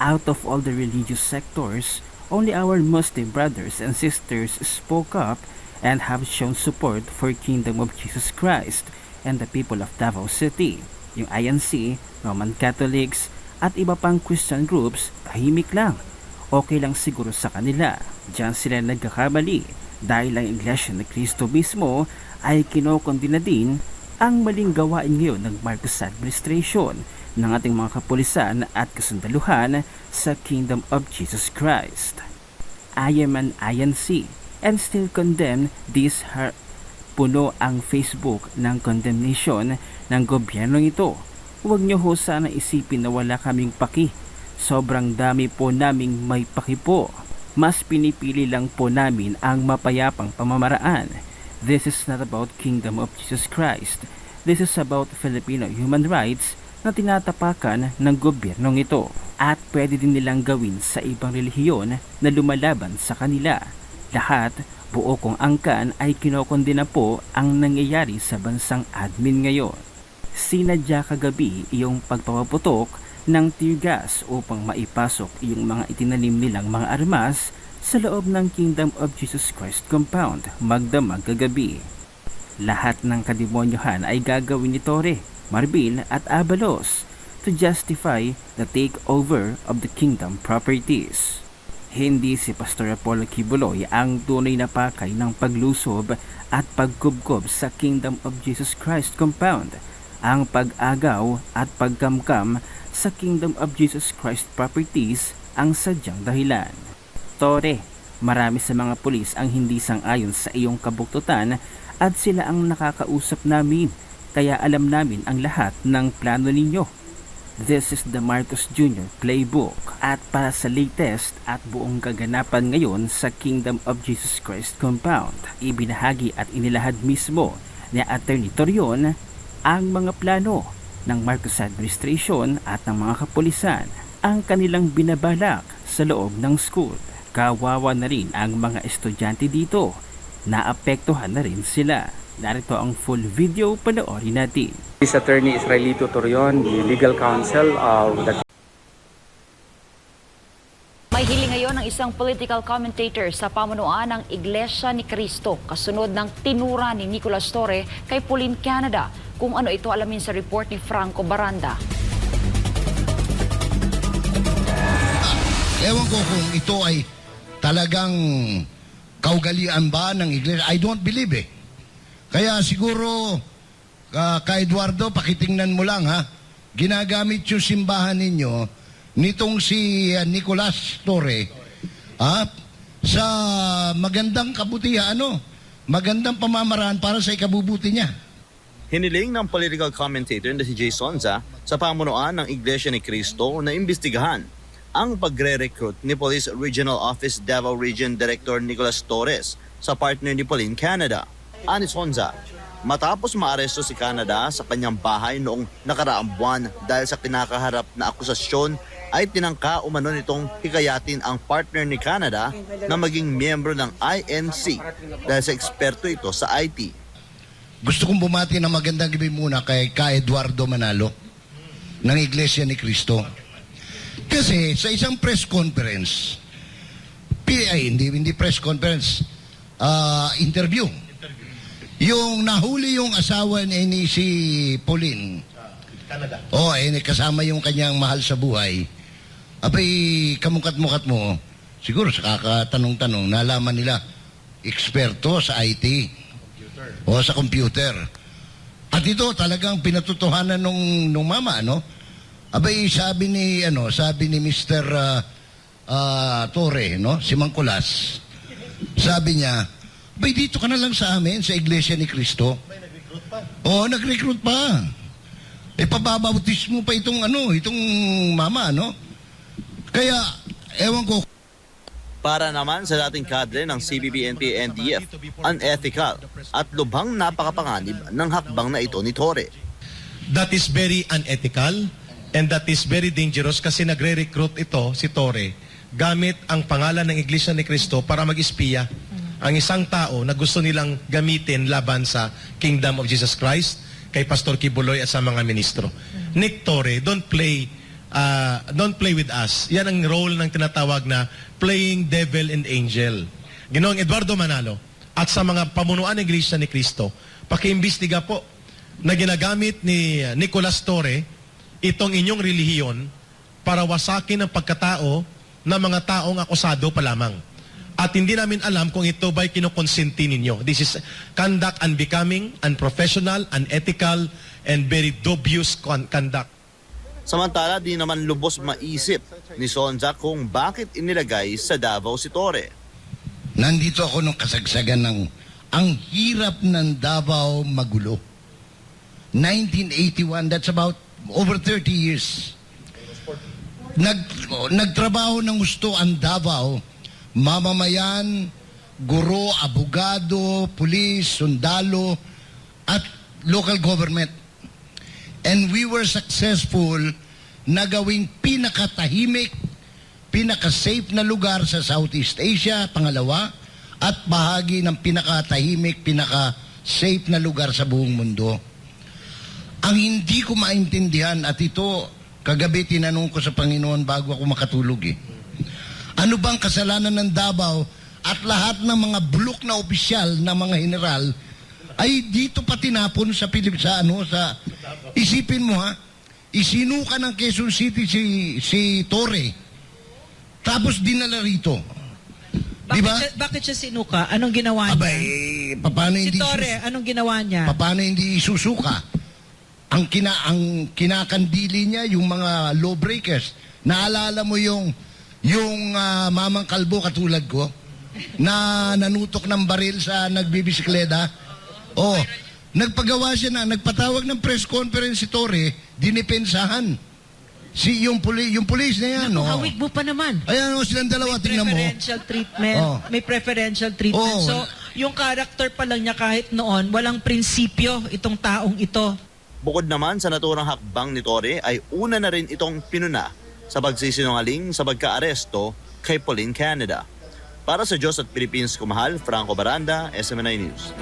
Out of all the religious sectors, only our Muslim brothers and sisters spoke up and have shown support for Kingdom of Jesus Christ and the people of Davao City. Yung INC, Roman Catholics, at iba pang Christian groups, tahimik lang. Okay lang siguro sa kanila. Diyan sila nagkakamali dahil ang Iglesia ni Cristo mismo ay kinokondena din ang maling gawain ngayon ng Marcos administration ng ating mga kapulisan at kasundaluhan sa Kingdom of Jesus Christ. I am an INC and still condemn this. Puno ang Facebook ng condemnation ng gobyerno ito. Huwag niyo ho sana isipin na wala kaming paki. Sobrang dami po naming may paki po. Mas pinipili lang po namin ang mapayapang pamamaraan. This is not about Kingdom of Jesus Christ. This is about Filipino human rights na tinatapakan ng gobyernong ito. At pwede din nilang gawin sa ibang relihiyon na lumalaban sa kanila. Lahat, buo kong angkan ay kinokondena po ang nangyayari sa bansang admin ngayon. Sinadya kagabi iyong pagpapaputok ng tear gas upang maipasok iyong mga itinanim nilang mga armas sa loob ng Kingdom of Jesus Christ compound magdamag kagabi. Lahat ng kademonyohan ay gagawin ni Torre, Marbil at Abalos to justify the takeover of the kingdom properties. Hindi si Pastor Apollo Kibuloy ang tunay na pakay ng paglusob at pagkubkob sa Kingdom of Jesus Christ compound. Ang pag-agaw at pagkamkam sa Kingdom of Jesus Christ properties ang sadyang dahilan. Tore, marami sa mga pulis ang hindi sang-ayon sa iyong kabuktutan at sila ang nakakausap namin, kaya alam namin ang lahat ng plano ninyo. This is the Marcos Jr. Playbook at para sa latest at buong kaganapan ngayon sa Kingdom of Jesus Christ compound, ibinahagi at inilahad mismo ni Attorney Torion ang mga plano ng Marcos administration at ng mga kapulisan, ang kanilang binabalak sa loob ng school. Kawawa na rin ang mga estudyante dito, naapektuhan na rin sila. Narito ang full video, panoorin natin. This Attorney Israelito Torion, the legal counsel of the... May hiling ngayon ng isang political commentator sa pamunuan ng Iglesia ni Cristo kasunod ng tinura ni Nicolas Torre kay Pauline Canada. Kung ano ito, alamin sa report ni Franco Baranda. Ewan ko kung ito ay talagang kaugalian ba ng Iglesia. I don't believe eh. Kaya siguro, ka Eduardo, pakitingnan mo lang ha. Ginagamit yung simbahan ninyo nitong si Nicolas Torre sa magandang kabutihan, magandang pamamaraan para sa ikabubuti niya. Hiniling ng political commentator na si Jay Sonza sa pamunuan ng Iglesia ni Cristo na imbestigahan ang pagre-recruit ni Police Regional Office Davao Region Director Nicolas Torres sa partner ni Pauline Canada. Ani Sonza, matapos maaresto si Canada sa kanyang bahay noong nakaraang buwan dahil sa kinakaharap na akusasyon ay tinangka umano nitong hikayatin ang partner ni Canada na maging miyembro ng INC dahil sa eksperto ito sa IT. Gusto kong bumati ng magandang gabi muna kay Eduardo Manalo ng Iglesia ni Cristo. Kasi sa isang press conference, hindi press conference, interview. Yung nahuli yung asawa ni si Pauline. Canada. Kasama yung kanyang mahal sa buhay. Abay, kamukat-mukat mo, siguro sa kakatanong-tanong, nalaman nila, eksperto sa IT. O sa computer. At ito talagang pinatutuhanan nung mama, Abay, sabi ni Mr. Torre, si Mangkulas, sabi niya, bay, dito ka na lang sa amin, sa Iglesia ni Cristo. Nag-recruit pa? Oo, nag-recruit pa. Pababautis mo pa itong mama, Kaya, ewan ko. Para naman sa dating kadre ng CBP-NP-NDF, unethical at lubhang napakapanganib ng hakbang na ito ni Torre. That is very unethical and that is very dangerous kasi nagre-recruit ito, si Torre, gamit ang pangalan ng Iglesia ni Cristo para mag-espiya ang isang tao na gusto nilang gamitin laban sa Kingdom of Jesus Christ, kay Pastor Kibuloy at sa mga ministro. Nick Torre, don't play don't play with us. Yan ang role ng tinatawag na playing devil and angel. Ginoong Eduardo Manalo at sa mga pamunuan ng Iglesia ni Cristo, pakiimbestiga po na ginagamit ni Nicolas Torre itong inyong relihiyon para wasakin ang pagkatao ng mga taong akusado pa lamang. At hindi namin alam kung ito ba'y kinukonsenti ninyo. This is conduct unbecoming, unprofessional, unethical, and very dubious conduct. Samantala, di naman lubos maisip ni Sonza kung bakit inilagay sa Davao si Torre. Nandito ako nung kasagsagan ng ang hirap ng Davao magulo. 1981, that's about over 30 years. Nagtrabaho ng gusto ang Davao, mamamayan, guro, abogado, pulis, sundalo, at local government. And we were successful na gawing pinakatahimik, pinaka-safe na lugar sa Southeast Asia, pangalawa, at bahagi ng pinakatahimik, pinaka-safe na lugar sa buong mundo. Ang hindi ko maintindihan, at ito, kagabi tinanong ko sa Panginoon bago ako makatulog ano bang kasalanan ng Davao at lahat ng mga bulok na opisyal na mga general ay dito pa tinapon sa isipin mo isinuka ng Quezon City si Torre tapos dinala rito. Diba? Bakit siya sinuka? Anong ginawa niya? Abay, paano Si hindi Torre, anong ginawa niya? paano hindi isusuka? Ang kinakandili niya yung mga lawbreakers. Naalala mo yung mamang kalbo katulad ko na nanutok ng baril sa nagbibisikleta. Nagpagawa siya nagpatawag ng press conference si Torre, dinipensahan. Yung pulis na yan. Hawig mo pa naman. Ayan silang dalawa, tingnan mo. Preferential treatment. May preferential treatment. So, yung character pa lang niya kahit noon, walang prinsipyo itong taong ito. Bukod naman sa naturang hakbang ni Torre ay una na rin itong pinuna sa pagsisinungaling sa pagka-aresto kay Pauline Canada. Para sa Diyos at Philippines Kumahal, Franco Baranda, SMNI News.